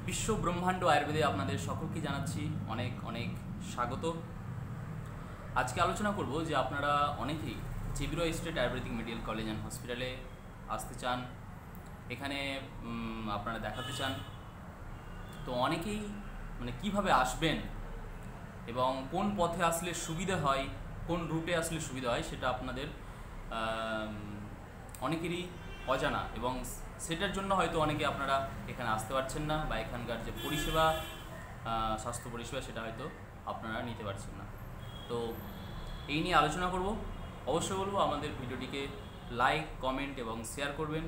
বিশ্ব ব্রহ্মাণ্ড আয়ুর্বেদে আপনাদের সকলকে জানাচ্ছি অনেক অনেক স্বাগত। আজকে আলোচনা করব যে আপনারা অনেকেই J B Roy State Ayurvedic Medical College and হসপিটালে আসতে চান, এখানে আপনারা দেখাতে চান। তো অনেকেই কিভাবে আসবেন এবং কোন পথে আসলে সুবিধা হয়, কোন রুটে আসলে সুবিধা হয় সেটা আপনাদের অনেকেরই অজানা, এবং সেটার জন্য হয়তো অনেকে আপনারা এখানে আসতে পারছেন না, বা এখানকার যে পরিষেবা, স্বাস্থ্য পরিষেবা, সেটা হয়তো আপনারা নিতে পারছেন না। তো এই নিয়ে আলোচনা করব। অবশ্যই বলবো আমাদের ভিডিওটিকে লাইক, কমেন্ট এবং শেয়ার করবেন,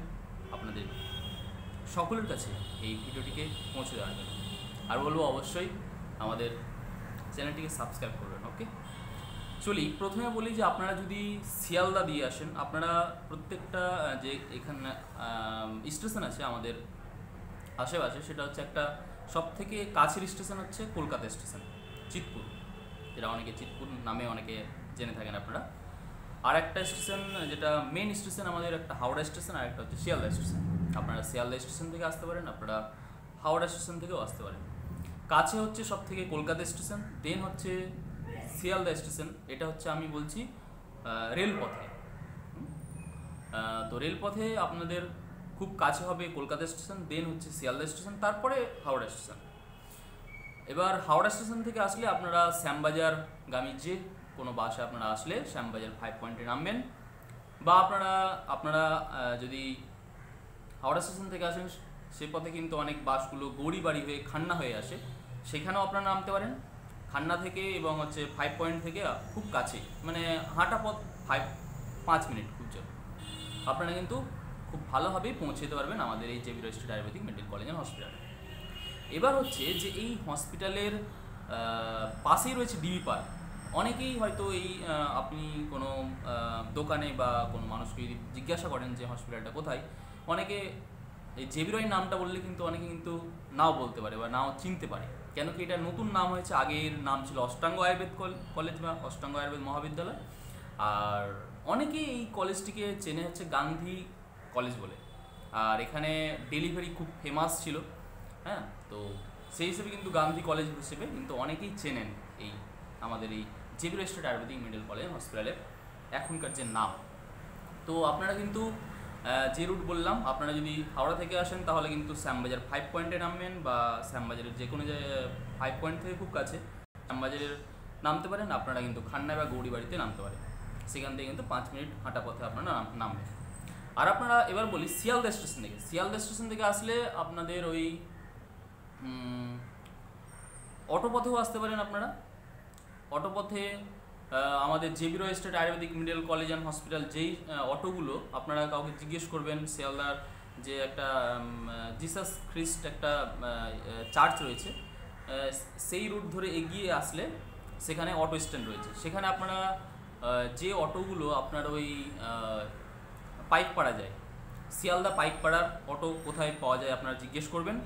আপনাদের সকলের কাছে এই ভিডিওটিকে পৌঁছে দেওয়ার জন্য। আর বলবো অবশ্যই আমাদের চ্যানেলটিকে সাবস্ক্রাইব করবেন। ওকে, চলি। প্রথমে বলি যে আপনারা যদি শিয়ালদা দিয়ে আসেন, আপনারা প্রত্যেকটা যে এখানে স্টেশন আছে আমাদের আশেপাশে, সেটা হচ্ছে একটা সবথেকে কাছের স্টেশন হচ্ছে কলকাতা স্টেশন, চিতপুর, যেটা অনেকে চিতপুর নামে অনেকে জেনে থাকেন আপনারা। আর একটা স্টেশন যেটা মেন স্টেশন আমাদের, একটা হাওড়া স্টেশন, আর একটা হচ্ছে শিয়ালদা স্টেশন। আপনারা শিয়ালদা স্টেশন থেকে আসতে পারেন, আপনারা হাওড়া স্টেশন থেকেও আসতে পারেন। কাছে হচ্ছে সব থেকে কলকাতা স্টেশন, দেন হচ্ছে শিয়ালদা স্টেশন। এটা হচ্ছে আমি বলছি রেলপথে। তো রেলপথে আপনাদের খুব কাছে হবে কলকাতা স্টেশন, দেন হচ্ছে শিয়ালদা স্টেশন, তারপরে হাওড়া স্টেশন। এবার হাওড়া স্টেশন থেকে আসলে আপনারা শ্যামবাজার গামী যে কোনো বাসে আপনারা আসলে শ্যামবাজার 5 পয়েন্টে নামবেন, বা আপনারা যদি হাওড়া স্টেশন থেকে আসেন, সে পথে কিন্তু অনেক বাসগুলো গৌরীবাড়ি হয়ে খান্না হয়ে আসে, সেখানেও আপনারা নামতে পারেন। খান্না থেকে এবং হচ্ছে 5 পয়েন্ট থেকে খুব কাছে, হাঁটা পথ 5 মিনিট খুব জোর, আপনারা কিন্তু খুব ভালোভাবেই পৌঁছে যেতে পারবেন আমাদের এই J B Roy State Ayurvedic Medical College and হসপিটালে। এবার হচ্ছে যে এই হসপিটালের পাশেই রয়েছে ডিবি পার্ক। অনেকেই হয়তো আপনি কোনো দোকানে বা কোনো মানুষকে যদি জিজ্ঞাসা করেন যে হসপিটালটা কোথায়, অনেকে এই জেবিরয় নামটা বললে কিন্তু অনেকে কিন্তু নাও বলতে পারে বা নাও চিনতে পারে, কেন কি এটা নতুন নাম হয়েছে। আগের নাম ছিল অষ্টাঙ্গ আয়ুর্বেদ কলেজ বা অষ্টাঙ্গ আয়ুর্বেদ মহাবিদ্যালয়। আর অনেকেই এই কলেজটিকে চেনে হচ্ছে গান্ধী কলেজ বলে, আর এখানে ডেলিভারি খুব ফেমাস ছিল। হ্যাঁ, তো সেই হিসেবে কিন্তু গান্ধী কলেজ হিসেবে কিন্তু অনেকেই চেনেন এই আমাদের এই J B Roy State Ayurvedic Medical college হসপিটালের এখনকার যে নাম। তো আপনারা কিন্তু যে রুট বললাম, আপনারা যদি হাওড়া থেকে আসেন তাহলে কিন্তু শ্যামবাজার 5 পয়েন্টে নামবেন, বা শ্যামবাজারের যে কোনো 5 পয়েন্ট থেকে খুব কাছে শ্যামবাজারের নামতে পারেন। আপনারা কিন্তু খান্না বা গৌরীবাড়িতে নামতে পারেন, সেখান থেকে কিন্তু 5 মিনিট হাঁটা পথে আপনারা নামবেন। আর আপনারা এবার বলি শিয়ালদা স্টেশন থেকে। শিয়ালদা স্টেশন থেকে আসলে আপনাদের ওই অটো পথেও আসতে পারেন। আপনারা অটো পথে আমাদের J B Roy State Ayurvedic Medical College and Hospital যেই অটোগুলো, আপনারা কাউকে জিজ্ঞেস করবেন শিয়ালদার যে একটা জিসাস খ্রিস্ট একটা চার্চ রয়েছে, সেই রুট ধরে এগিয়ে আসলে সেখানে অটো স্ট্যান্ড রয়েছে। সেখানে আপনারা যে অটোগুলো আপনার ওই পাইকপাড়া যায়, শিয়ালদা পাইকপাড়ার অটো কোথায় পাওয়া যায় আপনারা জিজ্ঞেস করবেন,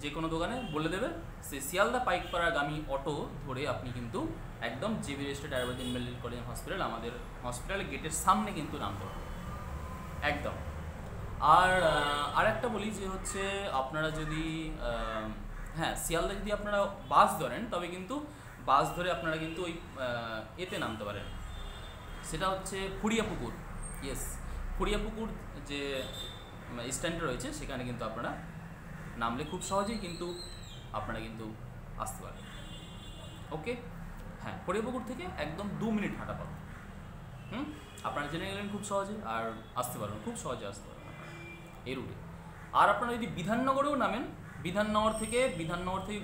যে কোনো দোকানে বলে দেবে। সে শিয়ালদা পাইকপাড়াগামী অটো ধরে আপনি কিন্তু একদম J B Roy State Ayurvedic Medical College Hospital, আমাদের হসপিটালের গেটের সামনে কিন্তু নামতে পারবেন একদম। আর একটা বলি যে হচ্ছে আপনারা যদি শিয়ালদা যদি আপনারা বাস ধরেন, তবে কিন্তু বাস ধরে আপনারা কিন্তু ওই এতে নামতে পারেন, সেটা হচ্ছে ফুড়িয়াপুকুর। ইয়েস, ফুড়িয়াপুকুর যে স্ট্যান্ডটা রয়েছে, সেখানে কিন্তু আপনারা নামলে খুব সহজেই কিন্তু আপনারা কিন্তু আসতে পারেন। ওকে, হ্যাঁ, ফুড়িয়াপুকুর থেকে একদম 2 মিনিট হাঁটা পথ। আপনারা জেনে গেলেন খুব সহজে, আর আসতে পারবেন খুব সহজে, আসতে পারবেন এই রুটে। আর আপনারা যদি বিধাননগরেও নামেন, বিধাননগর থেকে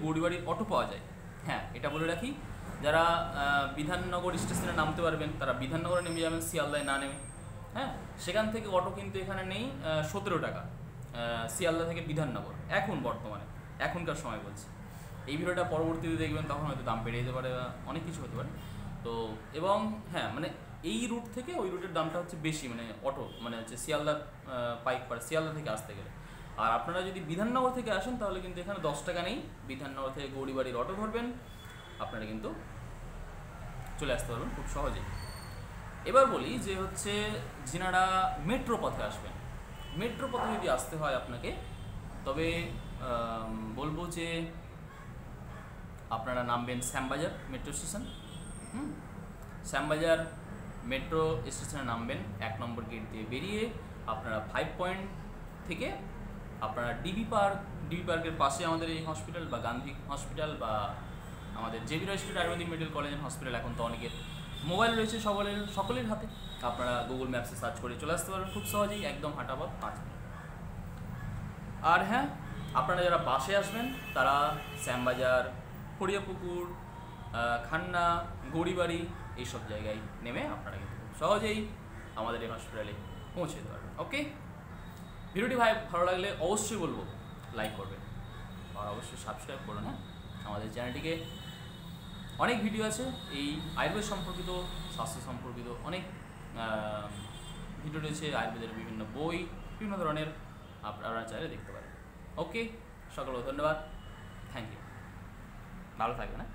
গৌরীবাড়ির অটো পাওয়া যায়। হ্যাঁ, এটা বলে রাখি, যারা বিধাননগর স্টেশনে নামতে পারবেন তারা বিধাননগরে নেমে যাবেন, শিয়ালদায় না নেমে। হ্যাঁ, সেখান থেকে অটো কিন্তু এখানে নেই, 17 টাকা শিয়ালদা থেকে বিধাননগর এখন বর্তমানে, এখনকার সময় বলছি। এই ভিডিওটা পরবর্তীতে দেখবেন, তখন হয়তো দাম বেড়ে যেতে পারে, অনেক কিছু হতে পারে। তো এবং হ্যাঁ, এই রুট থেকে ওই রুটের দামটা হচ্ছে বেশি, অটো হচ্ছে শিয়ালদা পাইকপাড়া, শিয়ালদা থেকে আসতে গেলে। আর আপনারা যদি বিধাননগর থেকে আসেন তাহলে কিন্তু এখানে 10 টাকা নেই, বিধাননগর থেকে গৌরীবাড়ির অটো ধরবেন, আপনারা কিন্তু চলে আসতে পারবেন খুব সহজেই। এবার বলি যে হচ্ছে যিনারা মেট্রো পথে আসবেন, মেট্রো পথে যদি আসতে হয় আপনাকে, তবে বলবো যে আপনারা নামবেন Shyambazar metro station. Shyambazar metro স্টেশনে নামবেন, 1 নম্বর গেট দিয়ে বেরিয়ে আপনারা 5 পয়েন্ট থেকে আপনারা ডিবি পার্কের পাশে আমাদের এই হসপিটাল বা গান্ধী হসপিটাল বা আমাদের JB Roy state Ayurvedic Medical College and hospital, এখন তো অনেকের মোবাইল রয়েছে সকলের হাতে, আপনারা গুগল ম্যাপসে সার্চ করে চলে আসতে পারবেন খুব সহজেই, একদম হাঁটা পথ 5 মিনিট। আর হ্যাঁ, আপনারা যারা বাসে আসবেন তারা শ্যামবাজার, ফড়িয়াপুকুর, খান্না, গড়িবাড়ি এইসব জায়গায় নেমে আপনারা কিন্তু খুব সহজেই আমাদের এই হসপিটালে পৌঁছে যেতে পারবেন। ওকে, ভিডিওটি ভালো লাগলে অবশ্যই বলবো লাইক করবেন আর অবশ্যই সাবস্ক্রাইব করুন। হ্যাঁ, আমাদের চ্যানেলটিকে অনেক ভিডিও আছে এই আয়ুর্বেদ সম্পর্কিত, স্বাস্থ্য সম্পর্কিত অনেক ভিডিও রয়েছে, আয়ুর্বেদের বিভিন্ন বই, বিভিন্ন ধরনের আপনারা চাইলে দেখতে পারেন। ওকে, সকলকে ধন্যবাদ, থ্যাংক ইউ, ভালো থাকবেন। হ্যাঁ।